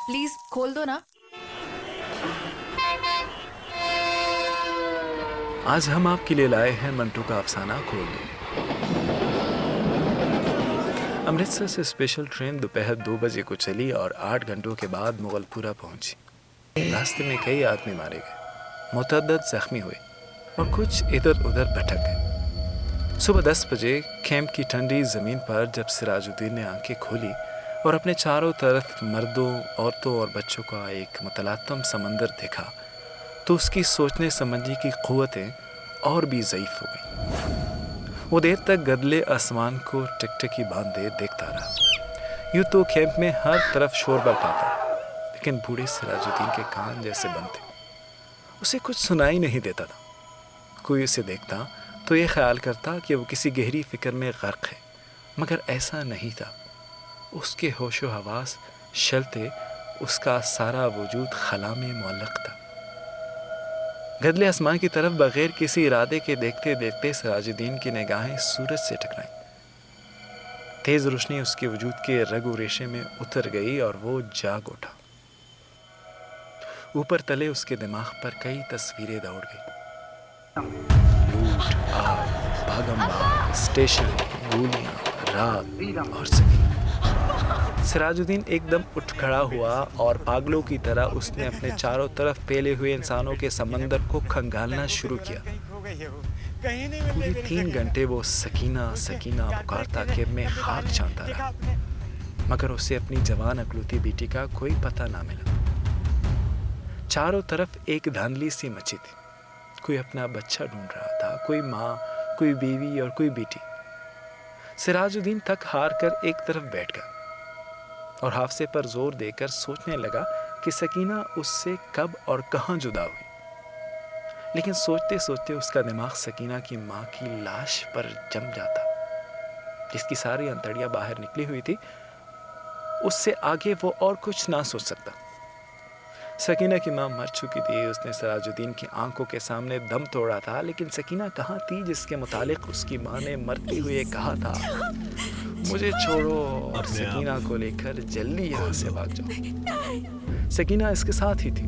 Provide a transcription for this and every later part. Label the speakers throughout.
Speaker 1: Please खोल दो ना।
Speaker 2: आज हम आपके लिए लाए हैं मंटू का अफसाना खोल दो। अमृतसर से स्पेशल ट्रेन दोपहर 2 बजे को चली और 8 घंटों के बाद मुगलपुरा पहुंची। रास्ते में कई आदमी मारे गए, मुतअद्दिद जख्मी हुए और कुछ इधर उधर भटक गए। सुबह 10 बजे कैंप की ठंडी ज़मीन पर जब सिराजुद्दीन ने आंखें खोली और अपने चारों तरफ मर्दों, औरतों और बच्चों का एक मुतलातम समंदर देखा तो उसकी सोचने समझने की क़ुव्वतें और भी ज़ईफ़ हो गईं। वो देर तक गदले आसमान को टिकटिकी बांधे देखता रहा। यूँ तो कैंप में हर तरफ शोर बरपा था, लेकिन बूढ़े सिराजुद्दीन के कान जैसे बंद थे। उसे कुछ सुनाई नहीं देता था। कोई उसे देखता तो ये ख्याल करता कि वो किसी गहरी फिक्र में गर्क है, मगर ऐसा नहीं था। उसके होशो हवास शलते, उसका सारा वजूद खला में मुअल्लक़ था। गदले आसमान की तरफ बगैर किसी इरादे के देखते देखते सिराजुद्दीन की निगाहें सूरज से टकराईं। तेज रोशनी उसके वजूद के रगो रेशे में उतर गई और वो जाग उठा। ऊपर तले उसके दिमाग पर कई तस्वीरें दौड़ गई। लूट, आग, भागम भाग, स्टेशन, गोलियां, रात और सकीना। सिराजुद्दीन एकदम उठ खड़ा हुआ और पागलों की तरह उसने अपने चारों तरफ फैले हुए इंसानों के समंदर को खंगालना शुरू किया। पूरे 3 घंटे वो सकीना सकीना पुकारता कि मैं खाक जानता रहा, मगर उसे अपनी जवान अकलौती बेटी का कोई पता ना मिला। चारों तरफ एक धांधली सी मची थी। कोई अपना बच्चा ढूंढ रहा था, कोई माँ, कोई बीवी और कोई बेटी। सिराजुद्दीन थक हार कर एक तरफ बैठ गया और हाफसे पर जोर देकर सोचने लगा कि सकीना उससे कब और कहाँ जुदा हुई। लेकिन सोचते सोचते उसका दिमाग सकीना की माँ की लाश पर जम जाता, जिसकी सारी अंतड़ियाँ बाहर निकली हुई थी। उससे आगे वो और कुछ ना सोच सकता। सकीना की माँ मर चुकी थी। उसने सिराजुद्दीन की आंखों के सामने दम तोड़ा था, लेकिन सकीना कहाँ थी जिसके मुतालिक उसकी माँ ने मरते हुए कहा था, मुझे छोड़ो और सकीना को लेकर जल्दी यहाँ से भाग जाओ। सकीना इसके साथ ही थी।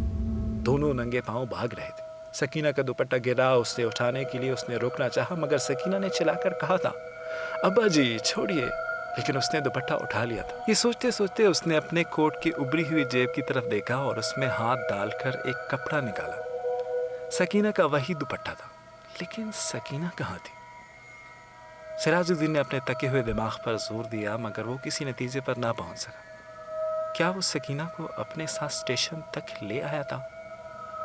Speaker 2: दोनों नंगे पांव भाग रहे थे। सकीना का दुपट्टा गिरा, उससे उठाने के लिए उसने रोकना चाहा, मगर सकीना ने चिल्लाकर कहा था, अब्बा जी छोड़िए, लेकिन उसने दुपट्टा उठा लिया था। ये सोचते सोचते उसने अपने कोट की उभरी हुई जेब की तरफ देखा और उसमें हाथ डालकर एक कपड़ा निकाला। सकीना का वही दुपट्टा था, लेकिन सकीना कहाँ थी? सिराजुद्दीन ने अपने तके हुए दिमाग पर जोर दिया, मगर वो किसी नतीजे पर ना पहुंच सका। क्या वो सकीना को अपने साथ स्टेशन तक ले आया था?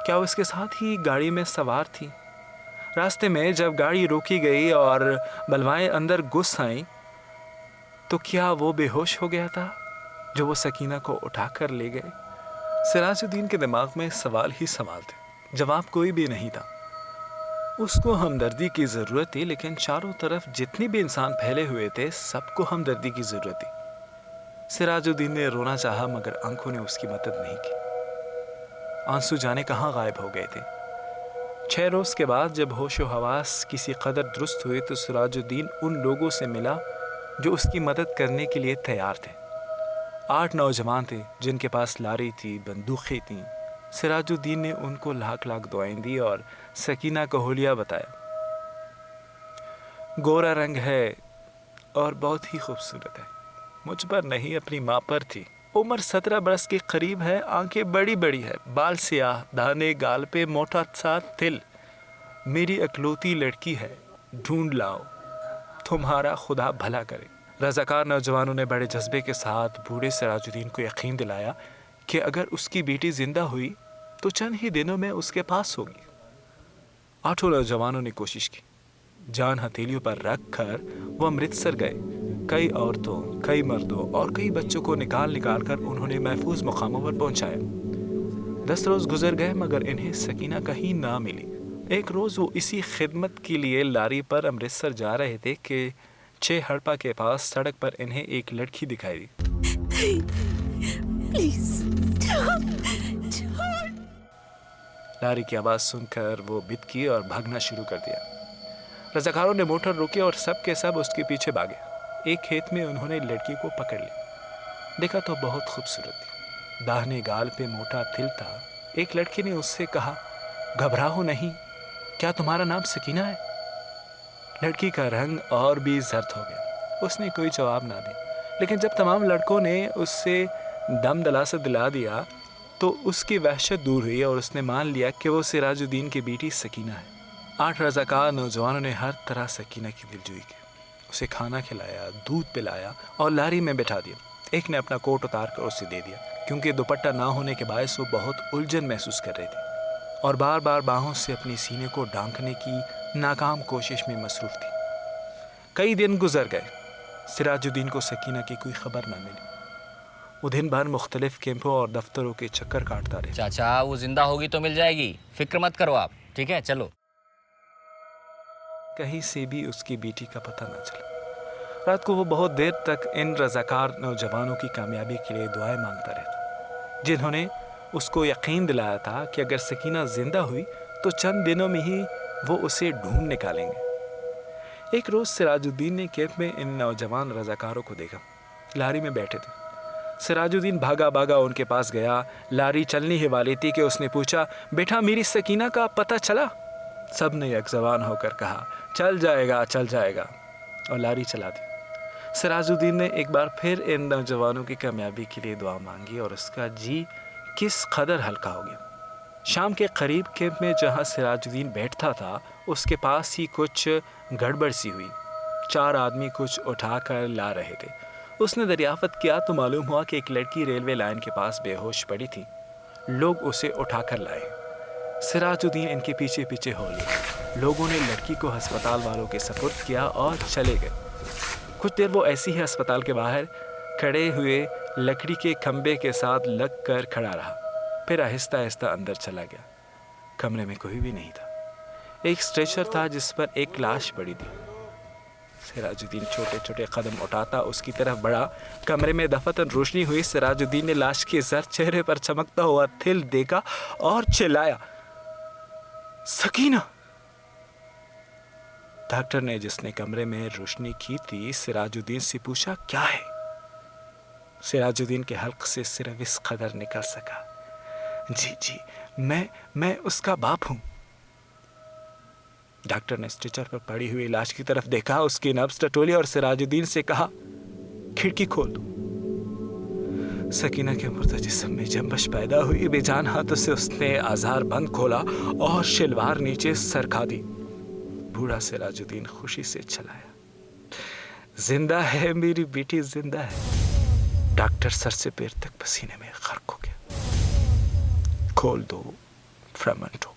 Speaker 2: क्या वो इसके साथ ही गाड़ी में सवार थी? रास्ते में जब गाड़ी रोकी गई और बलवाएं अंदर घुस आईं, तो क्या वो बेहोश हो गया था जो वो सकीना को उठाकर ले गए? सिराजुद्दीन के दिमाग में सवाल ही सवाल थे, जवाब कोई भी नहीं था। उसको हमदर्दी की ज़रूरत थी, लेकिन चारों तरफ जितने भी इंसान फैले हुए थे, सबको हमदर्दी की ज़रूरत थी। सिराजुद्दीन ने रोना चाहा, मगर आंखों ने उसकी मदद नहीं की। आंसू जाने कहाँ गायब हो गए थे। 6 रोज़ के बाद जब होशो हवास किसी कदर दुरुस्त हुए तो सिराजुद्दीन उन लोगों से मिला जो उसकी मदद करने के लिए तैयार थे। 8 नौजवान थे जिनके पास लारी थी, बंदूकें थीं। सिराजुद्दीन ने उनको लाख लाख दुआएं दी और सकीना को होलिया बताया। गोरा रंग है और बहुत ही खूबसूरत है। मुझ पर नहीं, अपनी माँ पर थी। उम्र 17 बरस के करीब है, आंखें बड़ी बड़ी है, बाल स्याह, दाने गाल पे मोटा सा तिल। मेरी अकलौती लड़की है, ढूंढ लाओ, तुम्हारा खुदा भला करे। रज़ाकार नौजवानों ने बड़े जज्बे के साथ बूढ़े सिराजुद्दीन को यकीन दिलाया कि अगर उसकी बेटी जिंदा हुई तो चंद ही दिनों में उसके पास होगी। 8 नौजवानों ने कोशिश की। जान हथेलियों पर रख कर वो अमृतसर गए। कई औरतों, कई मर्दों और कई बच्चों को निकाल निकाल कर उन्होंने महफूज मुकामों पर पहुंचाया। 10 रोज गुजर गए, मगर इन्हें सकीना कहीं ना मिली। एक रोज वो इसी खिदमत के लिए लारी पर अमृतसर जा रहे थे कि 6 हड़पा के पास सड़क पर इन्हें एक लड़की दिखाई दी। लारी की आवाज़ सुनकर वो बिदकी और भागना शुरू कर दिया। रज़ाकारों ने मोटर रोकी और सब के सब उसके पीछे भागे। एक खेत में उन्होंने लड़की को पकड़ लिया। देखा तो बहुत खूबसूरत थी। दाहिने गाल पे मोटा तिल था। एक लड़की ने उससे कहा, घबराओ नहीं, क्या तुम्हारा नाम सकीना है? लड़की का रंग और भी जर्द हो गया। उसने कोई जवाब ना दिया, लेकिन जब तमाम लड़कों ने उससे दम दलासा दिला दिया तो उसकी वहशत दूर हुई और उसने मान लिया कि वो सिराजुद्दीन की बेटी सकीना है। 8 रज़ाकार नौजवानों ने हर तरह सकीना की दिलजोई की। उसे खाना खिलाया, दूध पिलाया और लारी में बैठा दिया। एक ने अपना कोट उतार कर उसे दे दिया, क्योंकि दुपट्टा ना होने के बायस वो बहुत उलझन महसूस कर रही थी और बार बार बाहों से अपनी सीने को ढांकने की नाकाम कोशिश में मसरूफ़ थी। कई दिन गुजर गए, सिराजुद्दीन को सकीना की कोई खबर ना मिली। वो दिन भर मुख्तलिफ कैंपों और दफ्तरों के चक्कर काटता रहा।
Speaker 1: चाचा, वो जिंदा होगी तो मिल जाएगी, फिक्र मत करो आप, ठीक है? चलो।
Speaker 2: कहीं से भी उसकी बेटी का पता न चला। रात को वो बहुत देर तक इन रज़ाकार नौजवानों की कामयाबी के लिए दुआएं मांगता रहता, जिन्होंने उसको यकीन दिलाया था कि अगर सकीना जिंदा हुई तो चंद दिनों में ही वो उसे ढूंढ निकालेंगे। एक रोज़ सिराजुद्दीन ने कैंप में इन नौजवान रज़ाकारों को देखा। लारी में बैठे थे। सिराजुद्दीन भागा भागा उनके पास गया। लारी चलने ही वाली थी कि उसने पूछा, बेटा मेरी सकीना का पता चला? सब ने एक जबान होकर कहा, चल जाएगा चल जाएगा, और लारी चला दी। सिराजुद्दीन ने एक बार फिर इन नौजवानों की कामयाबी के लिए दुआ मांगी और उसका जी किस कदर हल्का हो गया। शाम के करीब कैंप में जहां सिराजुद्दीन बैठता था, उसके पास ही कुछ गड़बड़ सी हुई। 4 आदमी कुछ उठाकर ला रहे थे। उसने दरियाफ्त किया तो मालूम हुआ कि एक लड़की रेलवे लाइन के पास बेहोश पड़ी थी। लोग उसे उठाकर लाए। सिराजुद्दीन इनके पीछे पीछे हो लिए। लोगों ने लड़की को अस्पताल वालों के सपुर्द किया और चले गए। कुछ देर वो ऐसी ही अस्पताल के बाहर खड़े हुए लकड़ी के खंबे के साथ लग कर खड़ा रहा, फिर आहिस्ता आहिस्ता अंदर चला गया। कमरे में कोई भी नहीं था। एक स्ट्रेचर था जिस पर एक लाश पड़ी थी। सिराजुद्दीन छोटे छोटे कदम उठाता उसकी तरफ बढ़ा। कमरे में दफातन रोशनी हुई। सिराजुद्दीन ने लाश के जर चेहरे पर चमकता हुआ तिल देखा और चिल्लाया, सकीना! डॉक्टर ने, जिसने कमरे में रोशनी की थी, सिराजुद्दीन से पूछा, क्या है? सिराजुद्दीन के हल्क से सिर्फ इस कदर निकल सका, जी मैं उसका बाप हूं। डॉक्टर ने स्ट्रेचर पर पड़ी हुई लाश की तरफ देखा, उसकी नब्ज टटोली और सिराजुद्दीन से कहा, खिड़की खोल दो। सकीना के मुर्दा जिस्म में जंबश पैदा हुई। बेजान हाथों से उसने आजार बंद खोला और शलवार नीचे सरका दी। बूढ़ा सिराजुद्दीन खुशी से चलाया, जिंदा है मेरी बेटी, जिंदा है। डॉक्टर सर से पैर तक पसीने में गर्क हो गया। खोल दो फ्रमंटो।